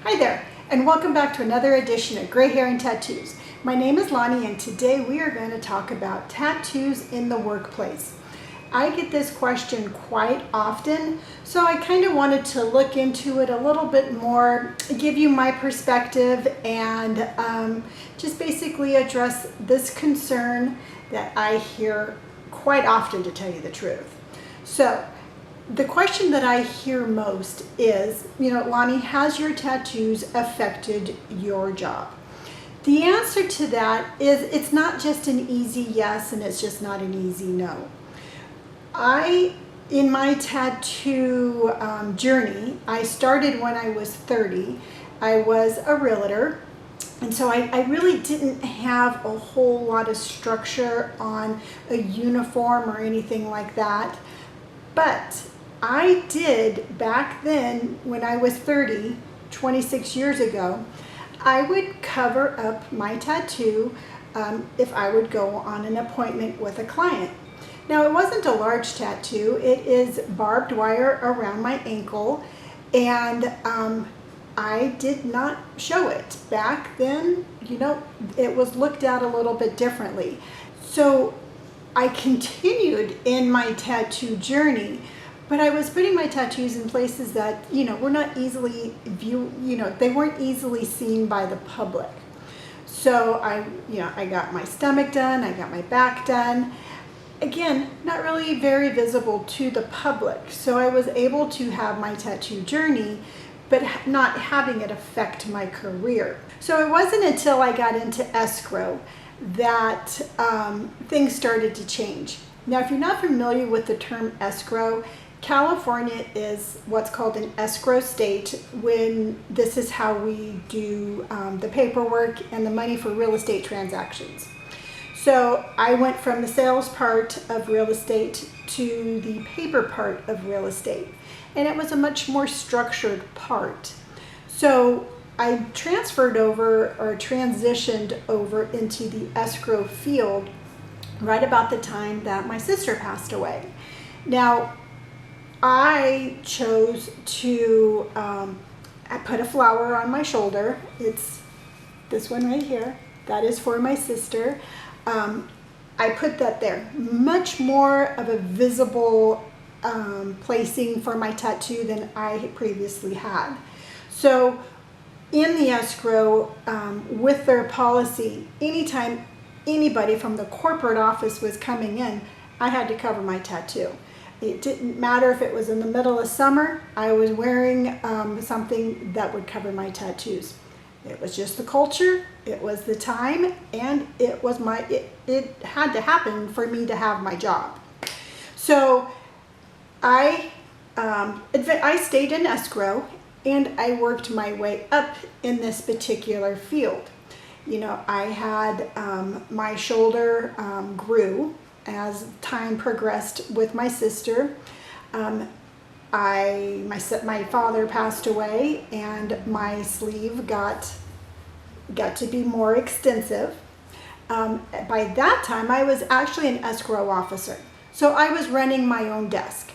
Hi there, and welcome back to another edition of Gray Hair and Tattoos. My name is Lonnie, and today we are going to talk about tattoos in the workplace. I get this question quite often, so I kind of wanted to look into it a little bit more, give you my perspective, and just basically address this concern that I hear quite often, to tell you the truth. So, the question that I hear most is, Lonnie, has your tattoos affected your job? The answer to that is it's not just an easy yes, and it's just not an easy no. In my tattoo journey, I started when I was 30. I was a realtor, and so I really didn't have a whole lot of structure on a uniform or anything like that. But I did back then, when I was 30, 26 years ago, I would cover up my tattoo if I would go on an appointment with a client. Now, it wasn't a large tattoo. It is barbed wire around my ankle, and I did not show it. Back then, it was looked at a little bit differently. So I continued in my tattoo journey, but I was putting my tattoos in places that, were not easily they weren't easily seen by the public. So I got my stomach done, I got my back done. Again, not really very visible to the public. So I was able to have my tattoo journey, but not having it affect my career. So it wasn't until I got into escrow that things started to change. Now, if you're not familiar with the term escrow, California is what's called an escrow state, when this is how we do the paperwork and the money for real estate transactions. So I went from the sales part of real estate to the paper part of real estate, and it was a much more structured part. So I transitioned over into the escrow field right about the time that my sister passed away. Now, I chose to put a flower on my shoulder. It's this one right here. That is for my sister. I put that there. Much more of a visible placing for my tattoo than I previously had. So in the escrow, with their policy, anytime anybody from the corporate office was coming in, I had to cover my tattoo. It didn't matter if it was in the middle of summer, I was wearing something that would cover my tattoos. It was just the culture, it was the time, and it had to happen for me to have my job. So I stayed in escrow, and I worked my way up in this particular field. I had my shoulder grew as time progressed with my sister. My father passed away, and my sleeve got to be more extensive. By that time, I was actually an escrow officer, so I was running my own desk.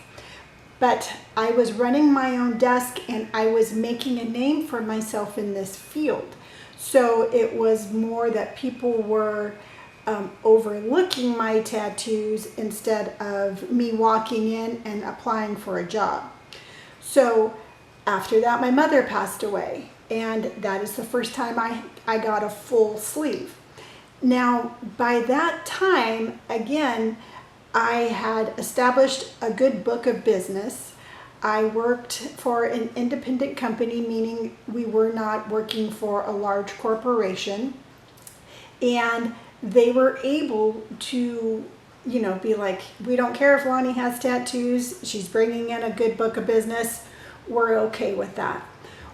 But I was running my own desk, and I was making a name for myself in this field. So it was more that people were overlooking my tattoos instead of me walking in and applying for a job. So after that, my mother passed away, and that is the first time I got a full sleeve. Now, by that time, again, I had established a good book of business. I worked for an independent company, meaning we were not working for a large corporation, and they were able to, be like, we don't care if Lonnie has tattoos, she's bringing in a good book of business, we're okay with that.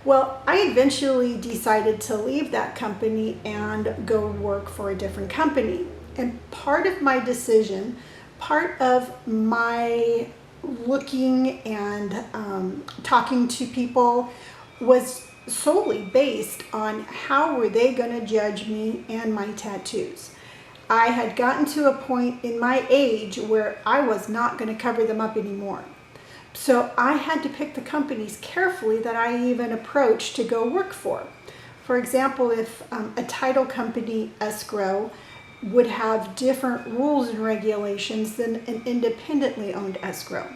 Well, I eventually decided to leave that company and go work for a different company. And part of my decision, part of my looking and talking to people was solely based on how were they going to judge me and my tattoos. I had gotten to a point in my age where I was not going to cover them up anymore. So I had to pick the companies carefully that I even approached to go work for. For example, if a title company escrow would have different rules and regulations than an independently owned escrow.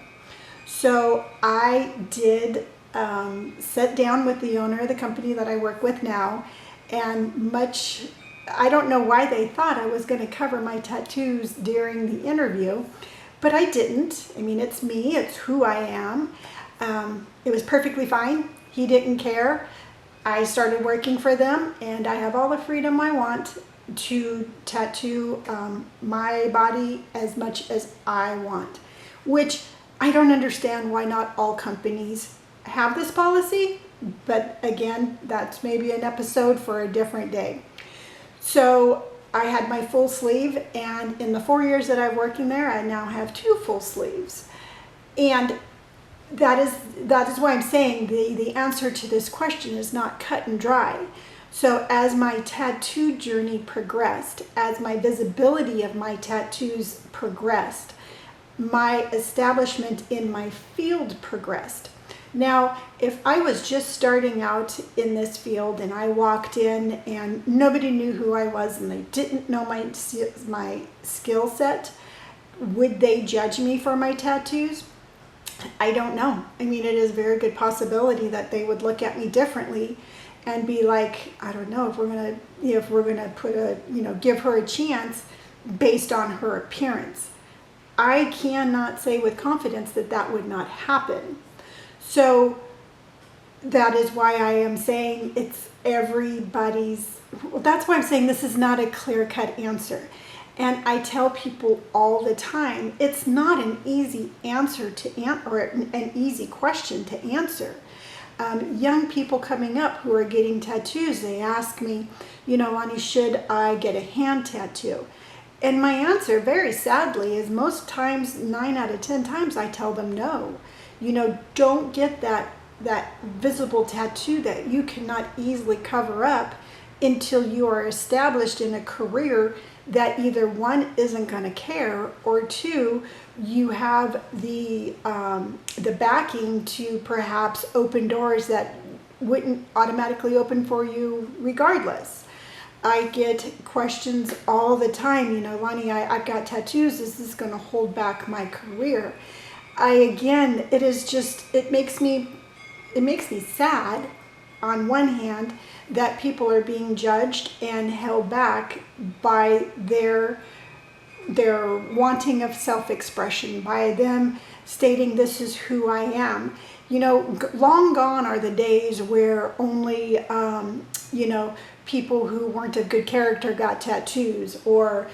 So I did sit down with the owner of the company that I work with now, and I don't know why they thought I was going to cover my tattoos during the interview, but I didn't. I mean, it's me, it's who I am. It was perfectly fine. He didn't care. I started working for them, and I have all the freedom I want to tattoo my body as much as I want, which I don't understand why not all companies have this policy, but again, that's maybe an episode for a different day. So I had my full sleeve, and in the 4 years that I've working there, I now have 2 full sleeves. And that is why I'm saying the answer to this question is not cut and dry. So as my tattoo journey progressed, as my visibility of my tattoos progressed, my establishment in my field progressed. Now, if I was just starting out in this field and I walked in and nobody knew who I was and they didn't know my skill set, would they judge me for my tattoos? I don't know. I mean, it is a very good possibility that they would look at me differently and be like, I don't know if we're gonna give her a chance based on her appearance. I cannot say with confidence that that would not happen. So that is why I am saying it's everybody's. That's why I'm saying this is not a clear-cut answer. And I tell people all the time, it's not an easy answer or an easy question to answer. Young people coming up who are getting tattoos, they ask me, Lonnie, should I get a hand tattoo? And my answer, very sadly, is most times, 9 out of 10 times, I tell them no. Don't get that visible tattoo that you cannot easily cover up until you are established in a career that either one isn't going to care, or two, you have the backing to perhaps open doors that wouldn't automatically open for you regardless. I get questions all the time, Lonnie, I've got tattoos. Is this going to hold back my career? It makes me sad on one hand that people are being judged and held back by their wanting of self-expression, by them stating this is who I am. Long gone are the days where only people who weren't of good character got tattoos, or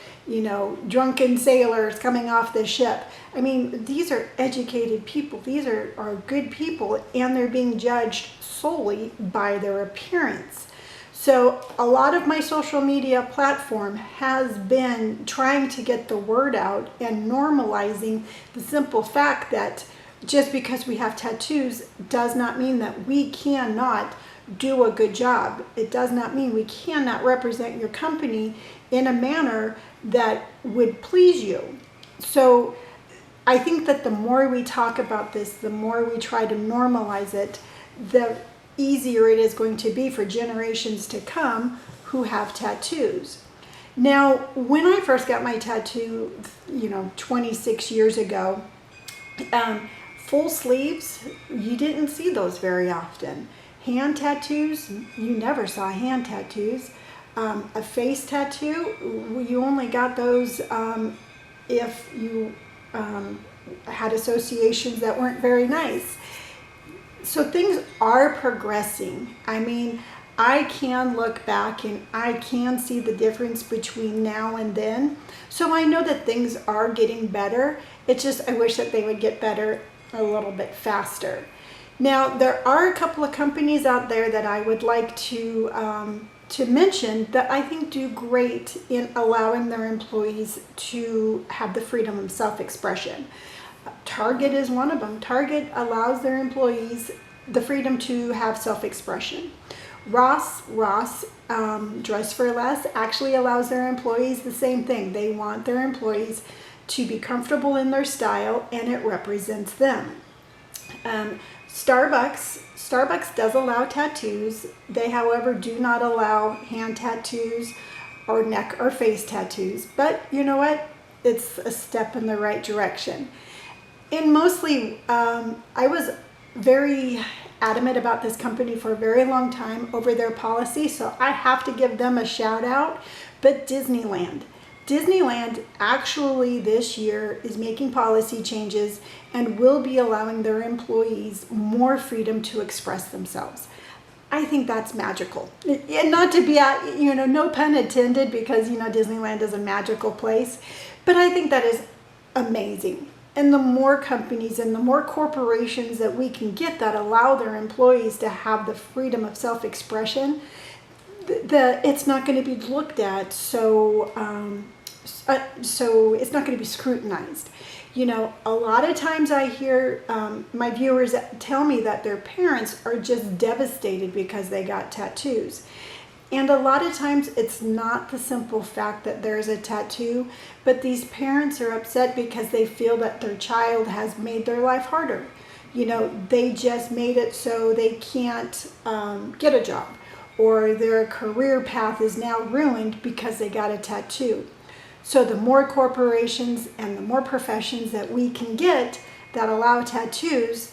drunken sailors coming off the ship. I mean, these are educated people, these are good people, and they're being judged solely by their appearance. So a lot of my social media platform has been trying to get the word out and normalizing the simple fact that just because we have tattoos does not mean that we cannot do a good job. It does not mean we cannot represent your company in a manner that would please you. So I think that the more we talk about this, the more we try to normalize it, the easier it is going to be for generations to come who have tattoos. Now, when I first got my tattoo, 26 years ago, full sleeves, you didn't see those very often. Hand tattoos, you never saw hand tattoos. A face tattoo, you only got those if you had associations that weren't very nice. So things are progressing. I mean, I can look back and I can see the difference between now and then. So I know that things are getting better. It's just I wish that they would get better a little bit faster. Now, there are a couple of companies out there that I would like to mention that I think do great in allowing their employees to have the freedom of self-expression. Target is one of them. Target allows their employees the freedom to have self-expression. Ross Dress for Less actually allows their employees the same thing. They want their employees to be comfortable in their style, and it represents them. Starbucks does allow tattoos. They, however, do not allow hand tattoos or neck or face tattoos. But you know what? It's a step in the right direction. And mostly, I was very adamant about this company for a very long time over their policy, so I have to give them a shout out. But Disneyland actually this year is making policy changes and will be allowing their employees more freedom to express themselves. I think that's magical. And not to be, no pun intended, because, Disneyland is a magical place, but I think that is amazing. And the more companies and the more corporations that we can get that allow their employees to have the freedom of self-expression, it's not going to be looked at so it's not going to be scrutinized. A lot of times I hear my viewers tell me that their parents are just devastated because they got tattoos. And a lot of times it's not the simple fact that there's a tattoo, but these parents are upset because they feel that their child has made their life harder. They just made it so they can't get a job, or their career path is now ruined because they got a tattoo. So the more corporations and the more professions that we can get that allow tattoos,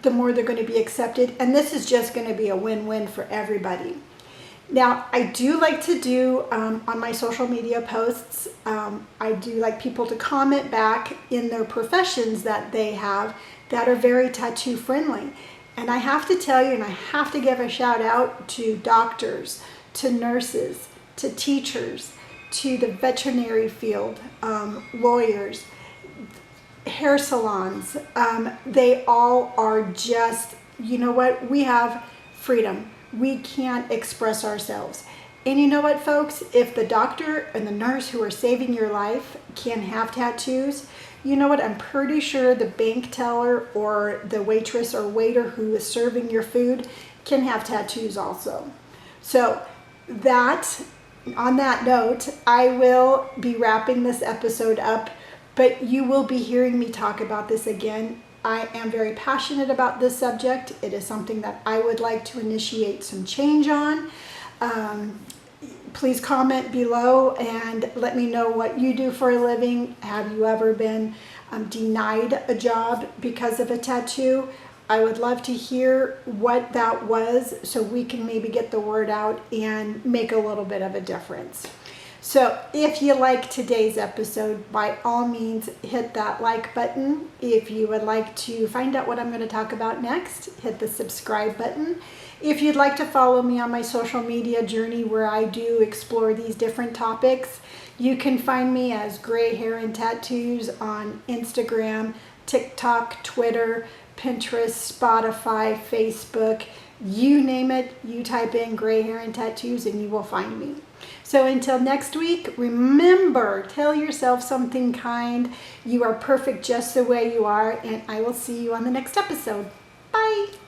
the more they're going to be accepted. And this is just going to be a win-win for everybody. Now, I do like to do on my social media posts, I do like people to comment back in their professions that they have that are very tattoo friendly. And I have to tell you, and I have to give a shout out to doctors, to nurses, to teachers, to the veterinary field, lawyers, hair salons. They all are just, we have freedom. We can't express ourselves. And you know what, folks? If the doctor and the nurse who are saving your life can have tattoos, you know what? I'm pretty sure the bank teller or the waitress or waiter who is serving your food can have tattoos also. So on that note, I will be wrapping this episode up, but you will be hearing me talk about this again. I am very passionate about this subject. It is something that I would like to initiate some change on. Please comment below and let me know what you do for a living. Have you ever been denied a job because of a tattoo? I would love to hear what that was so we can maybe get the word out and make a little bit of a difference. So if you like today's episode, by all means, hit that like button. If you would like to find out what I'm going to talk about next, hit the subscribe button. If you'd like to follow me on my social media journey where I do explore these different topics, you can find me as Gray Hair and Tattoos on Instagram, TikTok, Twitter, Pinterest, Spotify, Facebook, you name it, you type in Gray Hair and Tattoos and you will find me. So until next week, remember, tell yourself something kind. You are perfect just the way you are, and I will see you on the next episode. Bye.